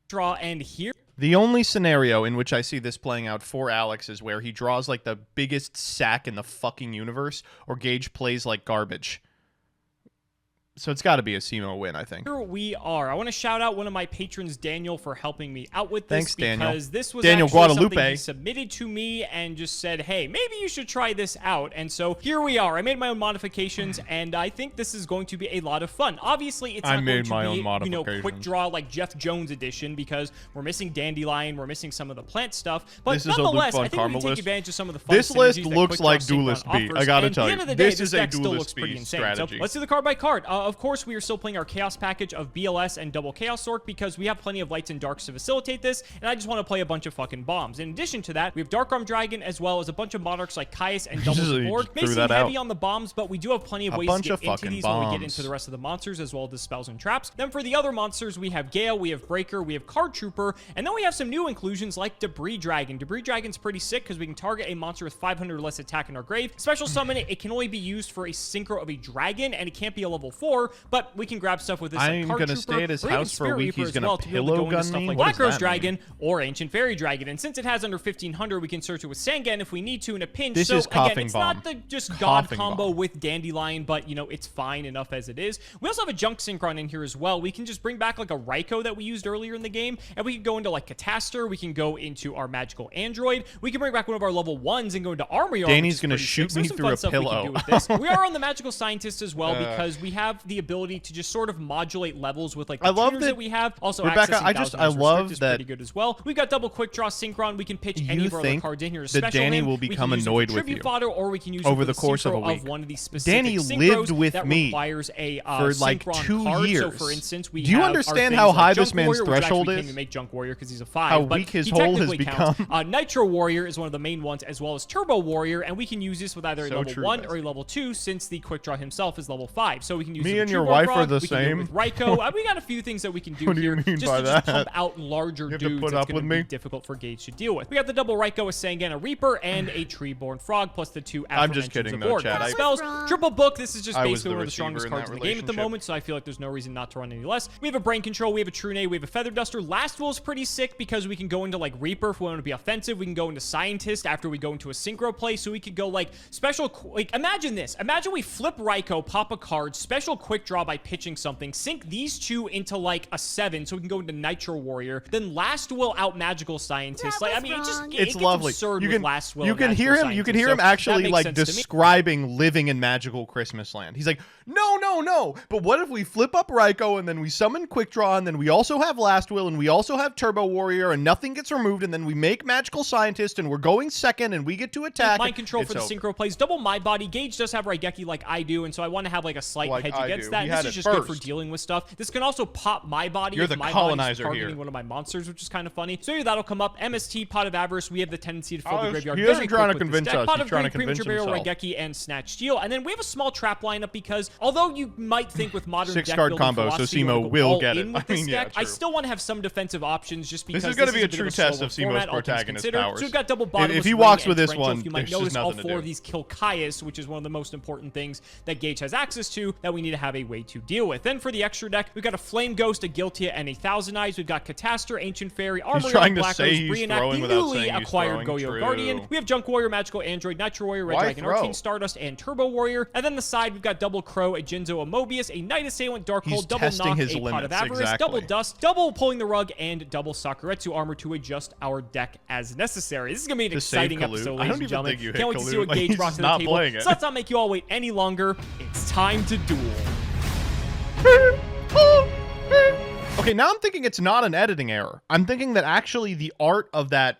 Draw and here. The only scenario in which I see this playing out for Alex is where he draws like the biggest sack in the fucking universe, or Gage plays like garbage. So it's got to be a SEMO win, I think. Here we are. I want to shout out one of my patrons, Daniel, for helping me out with this. Thanks, Daniel. Because this was Daniel actually Guadalupe. something he submitted to me and just said, hey, maybe you should try this out. And so here we are. I made my own modifications, and I think this is going to be a lot of fun. Obviously, it's not going to be, you know, Quick Draw like Jeff Jones edition, because we're missing Dandelion, we're missing some of the plant stuff. But nonetheless, I think we can take advantage of some of the fun This list looks like Duelist beat. I gotta tell you, this is a Duelist beat strategy. So let's do the card by card. Of course, we are still playing our Chaos package of BLS and double Chaos Orc because we have plenty of lights and darks to facilitate this, and I just want to play a bunch of fucking bombs. In addition to that, we have Dark Arm Dragon as well as a bunch of Monarchs like Caius and double Support. May seem heavy on the bombs, but we do have plenty of ways to get into these when we get into the rest of the monsters as well as the spells and traps. Then for the other monsters, we have Gale, we have Breaker, we have Card Trooper, and then we have some new inclusions like Debris Dragon. Debris Dragon's pretty sick because we can target a monster with 500 or less attack in our grave. Special summon it. It can only be used for a synchro of a dragon, and it can't be a level 4, but we can grab stuff with this like Card Trooper, stay at his house for a week. He's gonna pillow gun stuff me. like Black Rose Dragon or Ancient Fairy Dragon. And since it has under 1500, we can search it with Sangan if we need to in a pinch. This so is again, it's not the just God combo with Dandelion, but you know, it's fine enough as it is. We also have a Junk Synchron in here as well. We can just bring back like a Raikou that we used earlier in the game, and we can go into like Catastor. We can go into our Magical Android. We can bring back one of our level 1s and go into Armor Yard. Danny's gonna shoot me through a pillow. We are on the Magical Scientist as well because we have the ability to just sort of modulate levels with like the tuners that we have. Also, Rebecca, I love that. Pretty good as well. We've got double Quick Draw Synchron. We can pitch any of our other cards in here to that special Danny him. will become annoyed with you fodder, or we can use over the course of a week. Of one of these specific Danny lived with that me requires a, for like 2 card. years. So for instance, we do you have understand how high this man's threshold is? Can't even make Junk Warrior because he's a 5. How but weak his hole has become. Nitro Warrior is one of the main ones, as well as Turbo Warrior, and we can use this with either a level 1 or a level 2, since the Quick Draw himself is level 5. So we can use me it and with your Turbo wife Frog, are the we can same. do it with Raikou. We got a few things that we can do what do here you mean just by to that? just pump out larger dudes. That's going to be difficult for Gage to deal with. We got the double Raikou with Sangana Reaper and a Treeborn Frog plus the 2 I'm just kidding though, Chad. Spells. Triple Book. This is just basically one of the strongest in cards in the game at the moment, so I feel like there's no reason not to run any less. We have a Brain Control. We have a Trune. We have a Feather Duster. Last Will is pretty sick because we can go into like Reaper if we want to be offensive. We can go into Scientist after we go into a synchro play, so we could go like special. Like imagine this. Imagine we flip Raikou, pop a card, special Quick Draw by pitching something, sync these two into like a 7, so we can go into Nitro Warrior. Then Last Will out Magical Scientist. Like I mean, it's lovely. You can Last Will. You can hear him. You can hear him actually like describing living in Magical Christmas Land. He's like, no, no, no. But what if we flip up Raikou and then we summon Quick Draw and then we also have Last Will and we also have Turbo Warrior and nothing gets removed and then we make Magical Scientist and we're going second and we get to attack. Mind Control for the synchro plays. Double My Body. Gage does have Raigeki like I do, and so I want to have like a slight hedge against that. This is just good for dealing with stuff. This can also pop My Body. You're the colonizer targeting here. One of my monsters, which is kind of funny. So that'll come up. MST, Pot of Avarice. We have the tendency to fill the graveyard. He isn't trying to convince us. Pot He's of trying Greed, to convince Premature Burial, himself. Raigeki, and Snatch Steel. And then we have a small trap lineup because although you might think with modern 6-card combo, so Simo will get it. I mean, yeah, I still want to have some defensive options just because this is going to be a true test of Simo's protagonist powers. So we've got double bottom. If he walks with this one, you might notice all 4 of these kill Caius, which is one of the most important things that Gage has access to that we need to have a way to deal with. Then for the extra deck, we've got a Flame Ghost, a Guiltia, and a Thousand Eyes. We've got Catastor, Ancient Fairy, Armor, Black Rose, Brionac, the newly acquired Goyo Guardian. We have Junk Warrior, Magical Android, Nitro Warrior, Red Dragon, Arcane, Stardust, and Turbo Warrior. And then the side, we've got double Crow, a Jinzo, a Mobius, a Night Assailant, Darkhold, double Knock, a Pot of Avarice, double Dust, double Pulling the Rug, and double Sakuretsu Armor to adjust our deck as necessary. This is going to be an exciting episode, ladies and gentlemen. Can't wait to see what Gage brought to the table. So let's not make you all wait any longer. It's time to duel. Okay, now I'm thinking it's not an editing error. I'm thinking that actually the art of that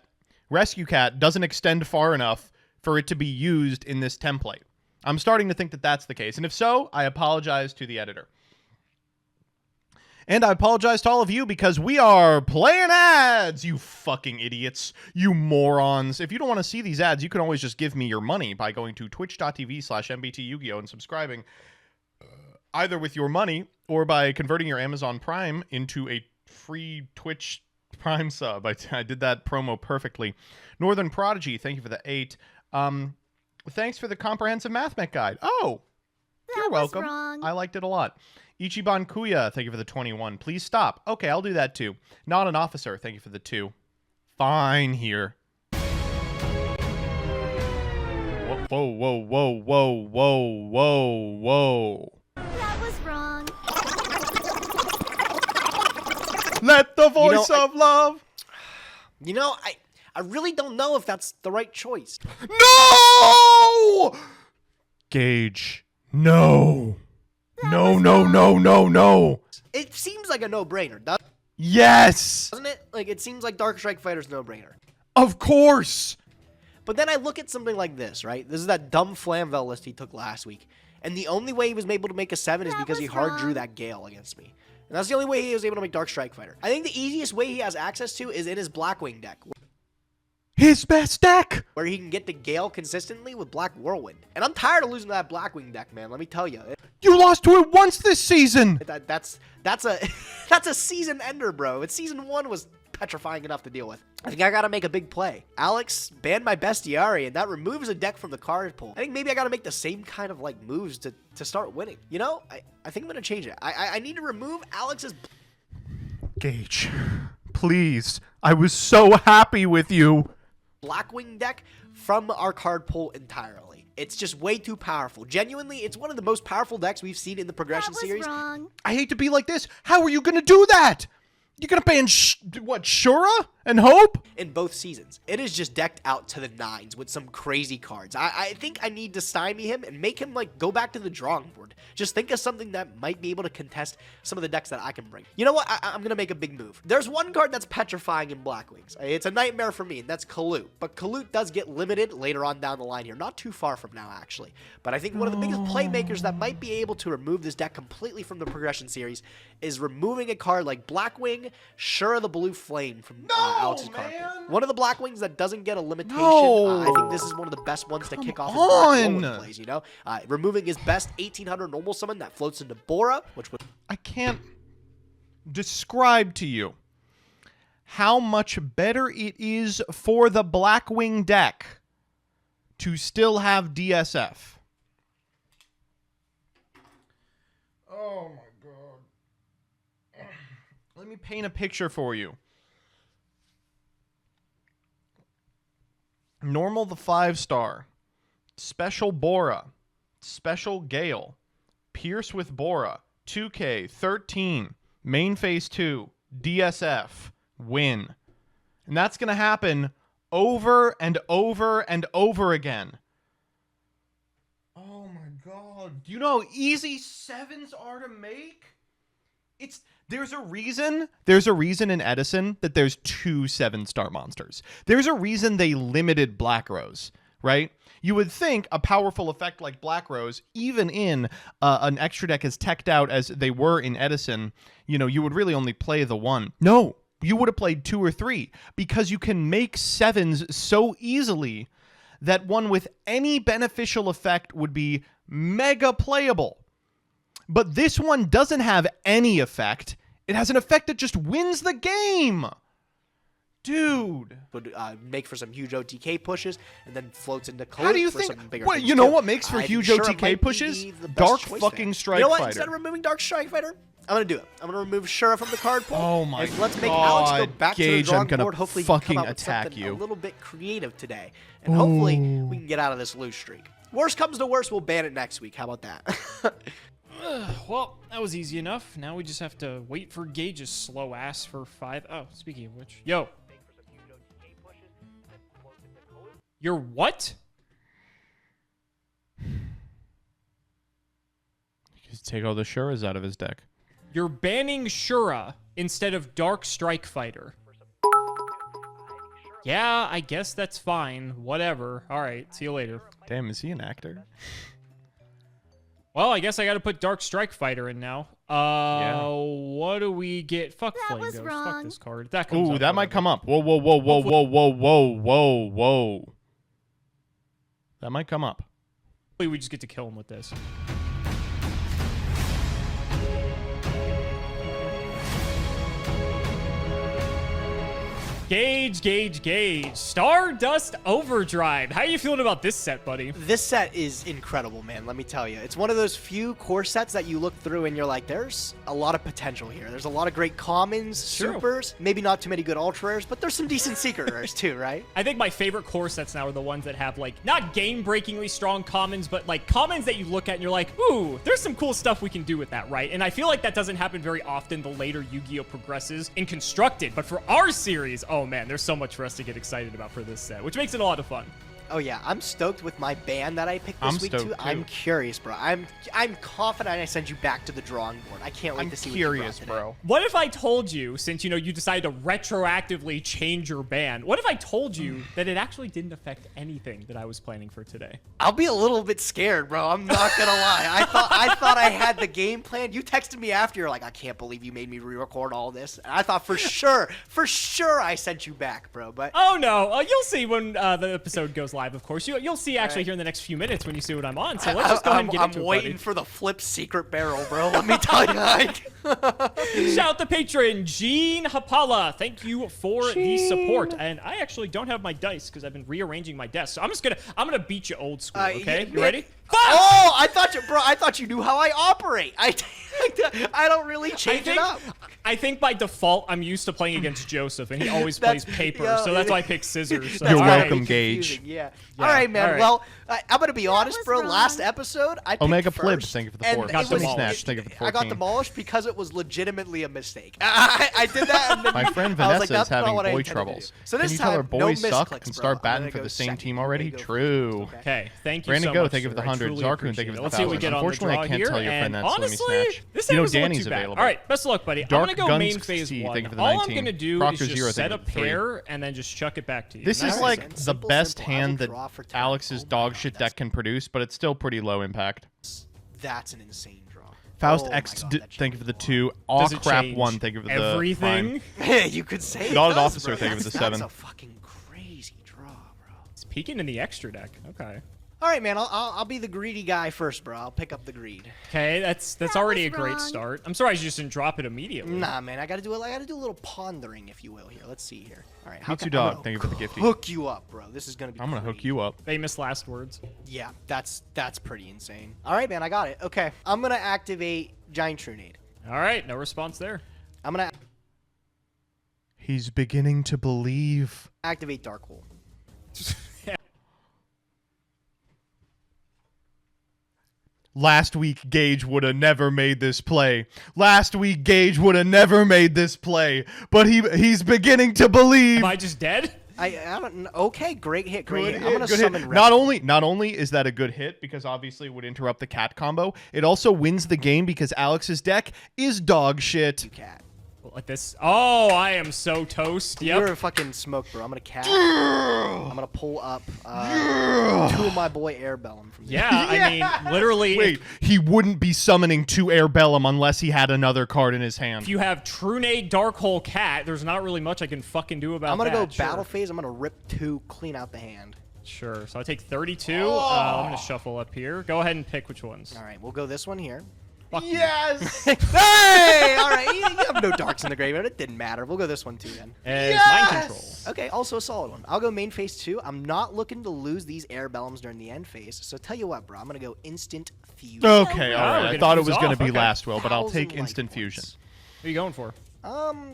rescue cat doesn't extend far enough for it to be used in this template. I'm starting to think that that's the case. And if so, I apologize to the editor. And I apologize to all of you because we are playing ads, you fucking idiots, you morons. If you don't want to see these ads, you can always just give me your money by going to twitch.tv/MBT Yu-Gi-Oh! And subscribing either with your money or by converting your Amazon Prime into a free Twitch Prime sub. I did that promo perfectly. Northern Prodigy, thank you for the 8. Thanks for the comprehensive math mech guide. Oh, you're welcome. I liked it a lot. Ichiban Kuya, thank you for the 21. Please stop. Okay, I'll do that too. Not an officer, thank you for the 2. Fine here. Whoa, whoa, whoa, whoa, whoa, whoa, whoa. That was wrong. Let the voice of love. You know, I really don't know if that's the right choice. No! Gage, no. No, no, no, no, no. It seems like a no-brainer, doesn't it? Yes! Doesn't it? Like, it seems like Dark Strike Fighter's no-brainer. Of course! But then I look at something like this, right? This is that dumb Flamvel list he took last week. And the only way he was able to make a 7 is because he hard drew that Gale against me. And that's the only way he was able to make Dark Strike Fighter. I think the easiest way he has access to is in his Blackwing deck. His best deck! Where he can get the Gale consistently with Black Whirlwind. And I'm tired of losing to that Blackwing deck, man. Let me tell you. You lost to it once this season! That's a season ender, bro. Season 1 was petrifying enough to deal with. I think I gotta make a big play. Alex banned my bestiary, and that removes a deck from the card pool. I think maybe I gotta make the same kind of like moves to start winning. You know, I think I'm gonna change it. I need to remove Alex's... Gage, please. I was so happy with you. Blackwing deck from our card pool entirely. It's just way too powerful. Genuinely, it's one of the most powerful decks we've seen in the progression series. Wrong. I hate to be like this. How are you gonna do that? You're gonna ban Shura and Hope? In both seasons. It is just decked out to the nines with some crazy cards. I think I need to stymie him and make him like go back to the drawing board. Just think of something that might be able to contest some of the decks that I can bring. You know what? I'm gonna make a big move. There's one card that's petrifying in Blackwings. It's a nightmare for me, and that's Kalut. But Kalut does get limited later on down the line here. Not too far from now, actually. But I think one of the biggest playmakers that might be able to remove this deck completely from the progression series is removing a card like Blackwing, Shura the Blue Flame from Alex's card pool. One of the Blackwings that doesn't get a limitation. I think this is one of the best ones to kick off his Black plays, you know? Removing his best 1800 normal summon that floats into Bora, which would... I can't describe to you how much better it is for the Blackwing deck to still have DSF. Oh my god. Let me paint a picture for you. Normal the 5-star. Special Bora. Special Gale. Pierce with Bora. 2K. 13. Main phase 2. DSF. Win. And that's going to happen over and over and over again. Oh my god. Do you know how easy 7s are to make? There's a reason in Edison that there's 2 7-star monsters. There's a reason they limited Black Rose, right? You would think a powerful effect like Black Rose, even in an extra deck as teched out as they were in Edison, you know, you would really only play the 1. No, you would have played 2 or 3 because you can make 7s so easily that one with any beneficial effect would be mega playable. But this one doesn't have any effect. It has an effect that just wins the game. Dude. Would make for some huge OTK pushes and then floats into Kalut. How do you think? Well, you know what makes for huge OTK pushes? Dark fucking Strike Fighter. You know what? Instead of removing Dark Strike Fighter, I'm going to do it. I'm going to remove Shura from the card pool. Oh my god. Let's make Alex go back to the drawing board. Hopefully fucking come up with attack you. A little bit creative today. And hopefully we can get out of this lose streak. Worst comes to worst, we'll ban it next week. How about that? Well, that was easy enough. Now we just have to wait for Gage's slow ass for 5. Oh, speaking of which. Yo. You're what? Just take all the Shuras out of his deck. You're banning Shura instead of Dark Strike Fighter. Yeah, I guess that's fine. Whatever. All right, see you later. Damn, is he an actor? Well, I guess I got to put Dark Strike Fighter in now. Yeah. What do we get? Fuck Flame Ghost. Fuck this card. That comes up. Ooh, that might come up. Whoa, whoa, whoa, whoa, whoa, whoa, whoa, whoa, whoa. That might come up. Hopefully we just get to kill him with this. Gage. Stardust Overdrive. How are you feeling about this set, buddy? This set is incredible, man. Let me tell you. It's one of those few core sets that you look through and you're like, there's a lot of potential here. There's a lot of great commons, supers, maybe not too many good ultra rares, but there's some decent secret rares too, right? I think my favorite core sets now are the ones that have like, not game-breakingly strong commons, but like commons that you look at and you're like, ooh, there's some cool stuff we can do with that, right? And I feel like that doesn't happen very often the later Yu-Gi-Oh progresses in Constructed. But for our series, oh man, there's so much for us to get excited about for this set, which makes it a lot of fun. Oh yeah, I'm stoked with my band that I picked this week too. I'm curious, bro. I'm confident I send you back to the drawing board. I can't wait to see what you brought today. Bro. What if I told you, since you decided to retroactively change your band, what if I told you that it actually didn't affect anything that I was planning for today? I'll be a little bit scared, bro. I'm not gonna lie. I thought I had the game plan. You texted me after, you're like, I can't believe you made me re-record all this. And I thought for sure I sent you back, bro. But oh no, you'll see when the episode goes live. Of course, you'll see actually here in the next few minutes when you see what I'm on. So let's just go ahead and get into it. I'm waiting for the flip secret barrel, bro. Let me tell you. Shout out the patron Gene Hapala. Thank you for the support. And I actually don't have my dice because I've been rearranging my desk. So I'm gonna beat you old school. Okay, you ready? Oh, I thought you knew how I operate. I don't really change it up. I think by default I'm used to playing against Joseph, and he always plays paper, so that's why I picked scissors. So you're welcome, Gage. Yeah. All right, man. All right. Well, I'm gonna be honest, bro. Last episode, I picked Omega first, Flibs, thank you for the 4. Got Snatch, thank you for the 14. I got demolished because it was legitimately a mistake. I did that. And then my friend Vanessa is having boy troubles. So this Can you tell her time, boys suck misclicks, and start bro. batting for the same team already? True. Okay, thank you Brandon so Go, much. thank you for the 100. Zarkun, thank you for the 1,000. Let's see what we get on the Unfortunately, draw I can't here. tell your friend And that, so honestly, let me snatch. this time doesn't look Danny's too bad. available. All right, best of luck, buddy. Dark I'm gonna go Guns main phase C, 1. thank you for the All 19. I'm gonna do Proctor is Zero, just thank set you a for the 3. pair and then just chuck it back to you. This is like the Simple, best simple. I will hand that draw for 10. Alex's dog shit deck can produce, but it's still pretty low impact. That's an insane draw. Faust Oh X, my God, that thank you for the changed 2. Aw Does it Crap change 1, thank you for the everything? 5. You could say it Not an does, officer, bro. thank you for the That's 7. a fucking crazy draw, bro. It's peeking in the extra deck. Okay. All right, man. I'll be the greedy guy first, bro. I'll pick up the greed. Okay, that's already a great start. I'm surprised you just didn't drop it immediately. Nah, man. I gotta do a little pondering, if you will. Here, let's see here. All right. Mitsu Dog, thank you for the gifty. Hook you up, bro. This is gonna be. I'm gonna hook you up. Famous last words. Yeah, that's pretty insane. All right, man. I got it. Okay, I'm gonna activate Giant Trunade. All right, no response there. I'm gonna He's beginning to believe. activate Dark Hole. Last week, Gage would have never made this play. Last week, Gage would have never made this play. But he's beginning to believe. Am I just dead? I don't know. Okay, great hit, great Good hit. hit, I'm gonna good summon hit. Rep. Not only is that a good hit, because obviously it would interrupt the cat combo, it also wins the game because Alex's deck is dog shit. You cat. Like this. Oh, I am so toast. Yep. You're a fucking smoke, bro. I'm gonna cat. I'm gonna pull up 2 of my boy Airbellum from the Yeah, I mean, literally. Wait, he wouldn't be summoning 2 Airbellum unless he had another card in his hand. If you have Trunade Dark Hole Cat, there's not really much I can fucking do about that. I'm gonna go Sure. battle phase. I'm gonna rip 2, clean out the hand. Sure. So I take 32. I'm gonna shuffle up here. Go ahead and pick which ones. All right, we'll go this one here. Fuck you. Yes! Hey! All right, you have no darks in the graveyard. It didn't matter. We'll go this one too then. As mind control. Okay, also a solid one. I'll go main phase 2. I'm not looking to lose these Airbellums during the end phase. So tell you what, bro. I'm gonna go instant fusion. Okay, all right. we're I gonna thought it fuse was going off, to be okay. last will, but I'll 1,000 take life instant points. fusion. What are you going for?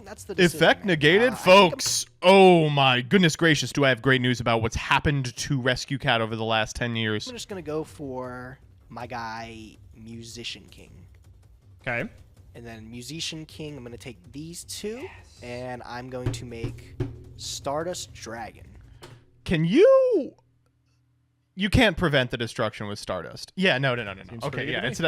That's the decision, Effect man. negated, I think I'm- folks. Oh my goodness gracious, do I have great news about what's happened to Rescue Cat over the last 10 years. I'm just gonna go for my guy Musician King. Okay. And then Musician King, I'm going to take these 2, and I'm going to make Stardust Dragon. Can you... You can't prevent the destruction with Stardust. Yeah, no. Seems Okay, pretty yeah, good it's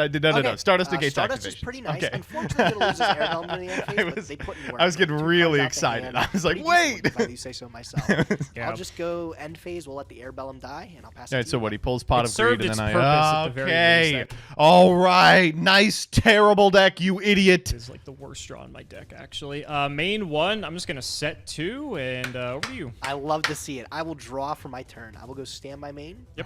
no. Stardust negates Stardust activation. is pretty nice. Okay. Unfortunately, it loses air element in the end phase, but they put in work. I was getting 2 really cards out the excited. hand. I was like, Pretty decent wait! if I do say so myself. Yeah. I'll just go end phase. We'll let the Airbellum die, and I'll pass it All right, to so you. what? He pulls Pot It of served Greed, and its then purpose at I... the very Okay. least. All right. Nice, terrible deck, you idiot. Is like the worst draw in my deck, actually. Main 1, I'm just going to set 2, and over to you. I love to see it. I will draw for my turn. I will go stand my main. Yep.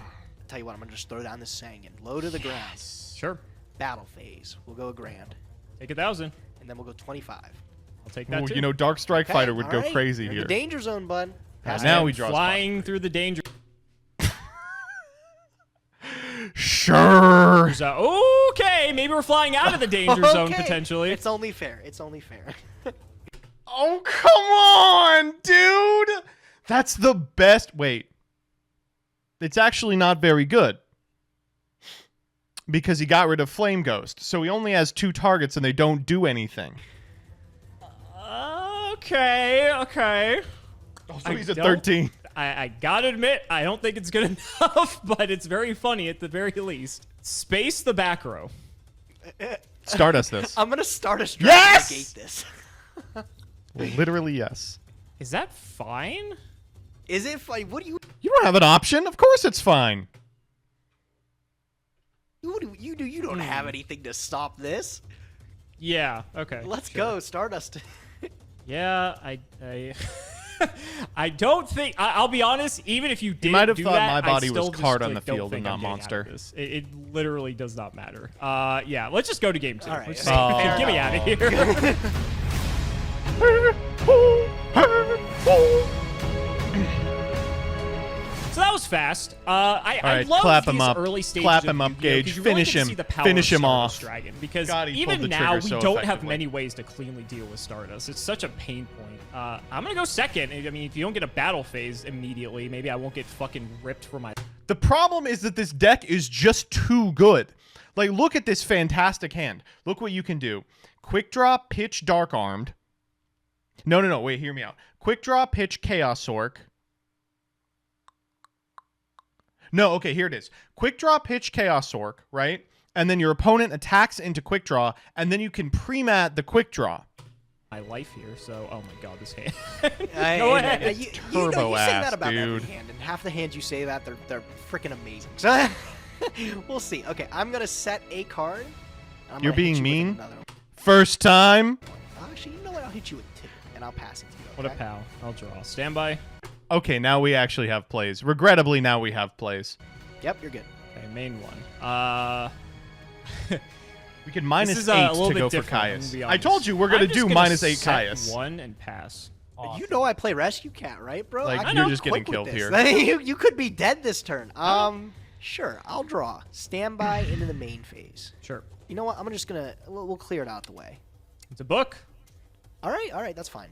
Tell you what, I'm going to just throw down the Sangan. Low to the ground. Sure. Battle phase. We'll go a grand. Take 1,000. And then we'll go 25. I'll take that Ooh, too. you know, Dark Strike Okay, Fighter would all go right. crazy You're in here. the danger zone, bud. Pass now it. he draws flying through the danger. Sure. Okay, maybe we're flying out of the danger zone Okay. potentially. It's only fair. It's only fair. Oh, come on, dude. That's the best. Wait. It's actually not very good. Because he got rid of Flame Ghost. So he only has 2 targets and they don't do anything. Okay. Also, he's at 13. I gotta admit, I don't think it's good enough, but it's very funny at the very least. Space the back row. Stardust this. I'm gonna Stardust yes! negate this. Literally, yes. Is that fine? Is it fine? What do you... You don't have an option. Of course it's fine. You don't have anything to stop this. Yeah, okay. Let's go, Stardust. Yeah, I don't think... I'll be honest, even if you didn't might have do thought that, my body I still was card just, on the field and not monster. It literally does not matter. Yeah, let's just go to game 2. All right. Let's get me out of here. So that was fast. I love clap these him up. early stages Clap of him up, Yu-Gi-Oh! Gage. 'Cause you really Finish get to him. see the power Finish of him off. Stardust Dragon, because God, he pulled even the now trigger we so don't have effectively. many ways to cleanly deal with Stardust. It's such a pain point. I'm gonna go second. I mean, if you don't get a battle phase immediately, maybe I won't get fucking ripped for my... The problem is that this deck is just too good. Like, look at this fantastic hand. Look what you can do. Quick draw, pitch, Dark Armed. No, wait, hear me out. Quick draw, pitch, Chaos Orc. No, okay, here it is. Quick draw, pitch, Chaos Orc, right? And then your opponent attacks into quick draw, and then you can pre-mat the quick draw. My life here, so... Oh my god, this hand. Go ahead. You Turbo say that ass, about dude. every hand, and half the hands you say that, they're freaking amazing. So, we'll see. Okay, I'm going to set a card. I'm You're gonna hit being you with mean? another one. First time? Actually, you know what? I'll hit you with 2, and I'll pass it to you. What a okay? pal. I'll draw. Standby. Okay, now we actually have plays. Regrettably, now we have plays. Yep, you're good. Okay, main one. We can minus This is 8 a little to bit go for different, I'm Caius. gonna be I honest. told you we're going to I'm just do gonna minus 8 set Caius. 1 and pass. Awesome. You know I play Rescue Cat, right, bro? Like, I'm you're not just getting quick with killed this. here. you could be dead this turn. Sure, I'll draw. Standby into the main phase. Sure. You know what? I'm just gonna... We'll clear it out the way. It's a book. All right, that's fine.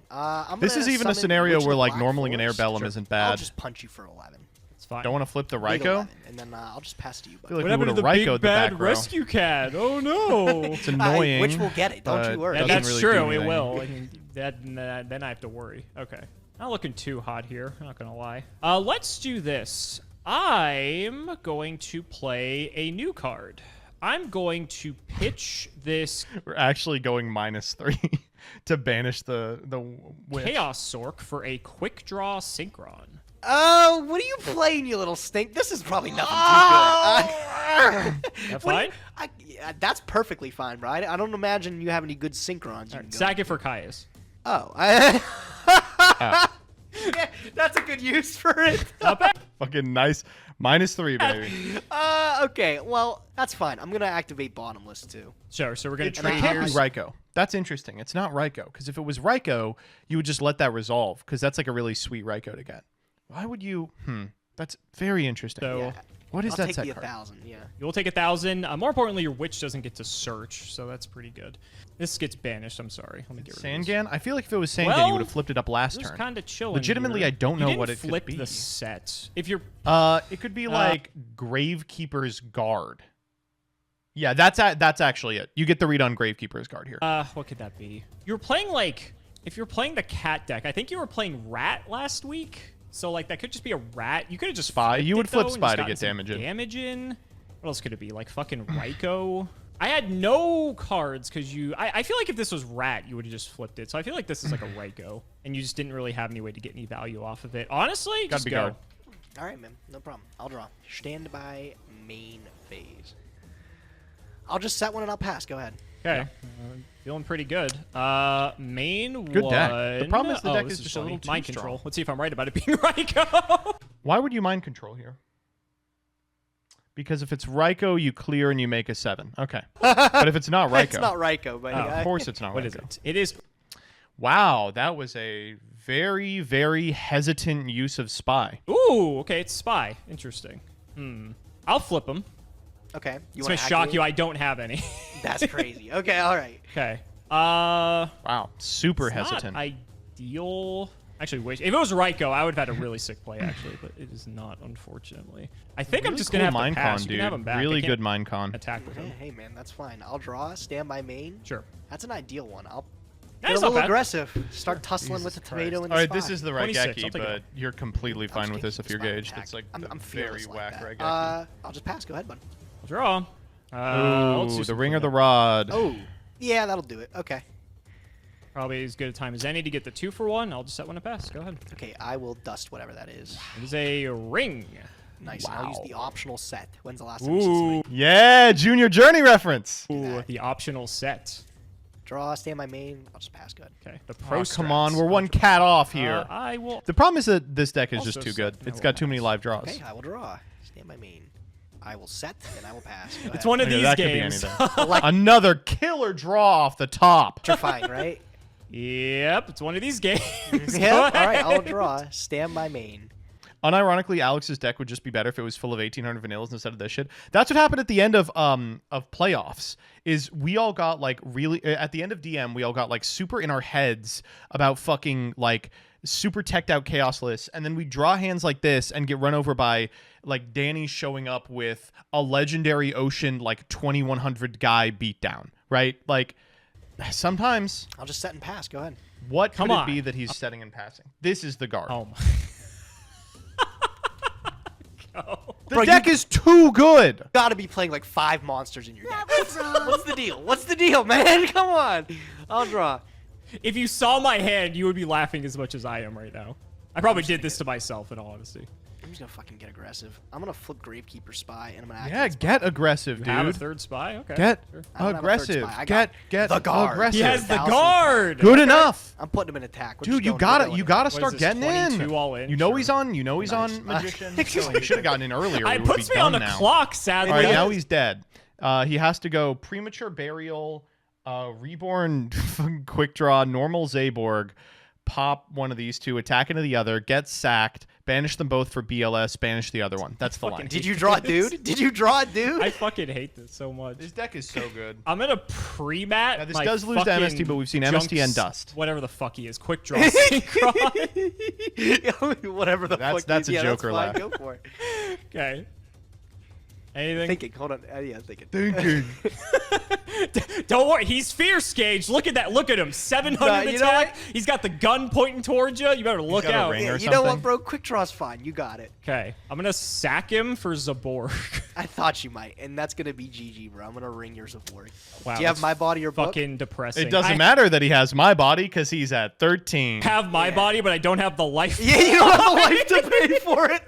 This is even a scenario where, like, normaling an Airbellum Sure. isn't bad. I'll just punch you for 11. It's fine. Don't want to flip the League Raikou? 11, and then I'll just pass to you, I buddy. feel like What we happened to would the have Raikou big the bad back row. rescue cat? Oh no. It's annoying. Which will get it, don't but you worry. doesn't That's really true. do It anything. will. I mean, then I have to worry. Okay. Not looking too hot here. I'm not gonna lie. Let's do this. I'm going to play a new card. I'm going to pitch this We're actually going -3 to banish the witch. Chaos Sork for a quick draw synchron. Oh, what are you playing, you little stink? This is probably nothing too good. That fine? Yeah, that's perfectly fine, bro. I don't imagine you have any good synchrons. You All can right, go. sack it for Caius. Oh. Yeah, that's a good use for it. Not bad. Fucking nice. -3, baby. Okay, well, that's fine. I'm going to activate bottomless, too. Sure. So we're gonna It trade can't be here. Raikou. That's interesting. It's not Raikou. Because if it was Raikou, you would just let that resolve. Because that's like a really sweet Raikou to get. Why would you... That's very interesting. So Yeah. What is I'll that take set the card? 1,000, yeah. you'll take 1,000. More importantly, your witch doesn't get to search, so that's pretty good. This gets banished. I'm sorry. Let me get rid of this. Sangan? I feel like if it was Sangan, Well, you would have flipped it up last It was turn. kind of chilling. Legitimately, here. I don't know You what didn't it could flip be. the set. If you're It could be like Gravekeeper's Guard. Yeah, that's actually it. You get the read on Gravekeeper's Guard here. what could that be? You're playing like if you're playing the cat deck. I think you were playing rat last week. So like that could just be a rat. You could have just Spy. flipped You would it, flip though, and Spy just to gotten get some damage in. Damage in. What else could it be? Like fucking Raikou. I had no cards because I feel like if this was rat, you would have just flipped it. So I feel like this is like a Raikou, and you just didn't really have any way to get any value off of it. Honestly, Gotta just be go. guard. All right, man. No problem. I'll draw. Standby main phase. I'll just set one and I'll pass. Go ahead. Okay. Feeling pretty good. Main Good one. deck. The problem is the deck this is just a funny. little too Mind strong. control. Let's see if I'm right about it being Raikou. Why would you mind control here? Because if it's Raikou, you clear and you make a 7. Okay. But if it's not Raikou... It's not Raikou, but of course it's not Raikou. What is it? It is. Wow, that was a very, very hesitant use of Spy. Ooh, okay, it's Spy. Interesting. I'll flip them. Okay. You It's want gonna shock you. I don't have any. That's crazy. Okay, all right. Okay. Wow, super It's not hesitant. ideal. Actually, wait. If it was Raikou, I would have had a really sick play, actually, but it is not, unfortunately. I think I'm Really just cool gonna have mind to pass. con, You can have him dude. back. I Really can't good mind con. attack with him. Hey, man, that's fine. I'll draw. Standby main. Sure. That's an ideal one. Get a little aggressive. Start tussling with the tomato in the All right, spot. this is the right 26, Geki, but you're completely fine with this if you're gauged. It's like I'm very like whack that. right Geki. I'll just pass. Go ahead, bud. I'll draw. Ooh, the ring or the rod. Oh, yeah, that'll do it. Okay. Probably as good a time as any to get the 2 for 1. I'll just set one to pass. Go ahead. Okay, I will dust whatever that is. It is a ring. Nice. Wow. And I'll use the optional set. When's the last time you said Ooh. something? Yeah, Junior Journey reference. Ooh, the optional set. Draw, stay on my main. I'll just pass. Good. Okay. The pro Oh, come on, we're one cat off here. I will. The problem is that this deck is Also just too set. good. I It's will got too pass. many live draws. Okay, I will draw. Stay on my main. I will set, and I will pass. Go It's ahead. one of Okay, these that could be games. anything. Another killer draw off the top. Electrifying, right? Yep, it's one of these games. Yeah. Go All right, ahead. I'll draw. Stay on my main. Unironically, Alex's deck would just be better if it was full of 1800 vanillas instead of this shit. That's what happened at the end of playoffs. Is we all got like really at the end of DM, we all got like super in our heads about fucking like super teched out chaos lists, and then we draw hands like this and get run over by like Danny showing up with a legendary ocean like 2100 guy beatdown, right? Like sometimes I'll just set and pass. Go ahead. what Come could on. it be that he's setting and passing? This is the guard. Oh my. Go. The deck is too good. Gotta be playing like 5 monsters in your That deck. was wrong. What's the deal? What's the deal, man? Come on. I'll draw. If you saw my hand, you would be laughing as much as I am right now. I probably did this to myself, in all honesty. I'm just gonna fucking get aggressive. I'm gonna flip Gravekeeper Spy, and I'm gonna Yeah, activate get aggressive, You dude. have a third spy? Okay. Get Sure. I don't have a third aggressive. spy. I got Get the guard. aggressive. He has the 1,000. guard. Good enough. I'm putting him in attack. We're Dude, just you going gotta vanilla. start What is this, getting 22 in. all in? You know Sure. he's on. You know he's Nice. on magician. So he should have gotten in earlier. It We would puts be me on done the now. clock, sadly. All right, now he's dead. He has to go premature burial, reborn, quick draw, normal Zaborg, pop one of these two, attack into the other, get sacked, banish them both for BLS, banish the other one. That's the line. Did you draw it, dude? Did you draw it, dude? I fucking hate this so much. This deck is so good. I'm gonna pre-mat. Now, this my does lose to fucking MST, but we've seen MST and junks- Dust. Whatever the fuck he is. Quick draw. Synchron. Whatever the fuck. That's dude. a Yeah, Joker fine. laugh. Go for it. Okay. Anything? Thinking. Hold on. Yeah, thinking. Thinking. Don't worry. He's fierce, Gage. Look at that. Look at him. 700 you know attack. what? He's got the gun pointing towards you. You better look got a out. ring. Yeah, or you know what, something. bro? Quick draw's fine. You got it. Okay. I'm gonna sack him for Zaborg. I thought you might, and that's gonna be GG, bro. I'm gonna ring your support. Wow. Do you have that's my body or book? fucking depressing. It doesn't I matter that he has my body because he's at 13. have my body, but I don't have the life. Yeah, you don't have the life to pay for it.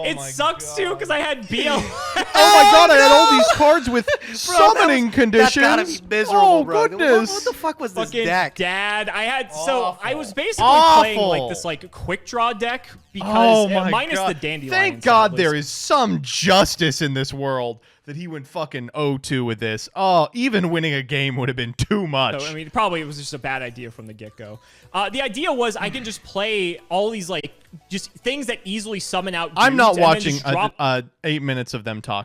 It sucks too because I had BL. Oh my god, I had all these cards with summoning conditions. That's gotta be miserable, oh, bro. goodness. What the fuck was this Fucking deck? dad. I had so I was basically Awful. playing like this like quick draw deck because Oh my minus god. the dandelion. Thank God there is some justice in this world that he went fucking 0-2 with this. Oh, even winning a game would have been too much. So, I mean, probably it was just a bad idea from the get-go. The idea was I can just play all these like just things that easily summon out. I'm dudes not and then watching just drop 8 minutes of them talk.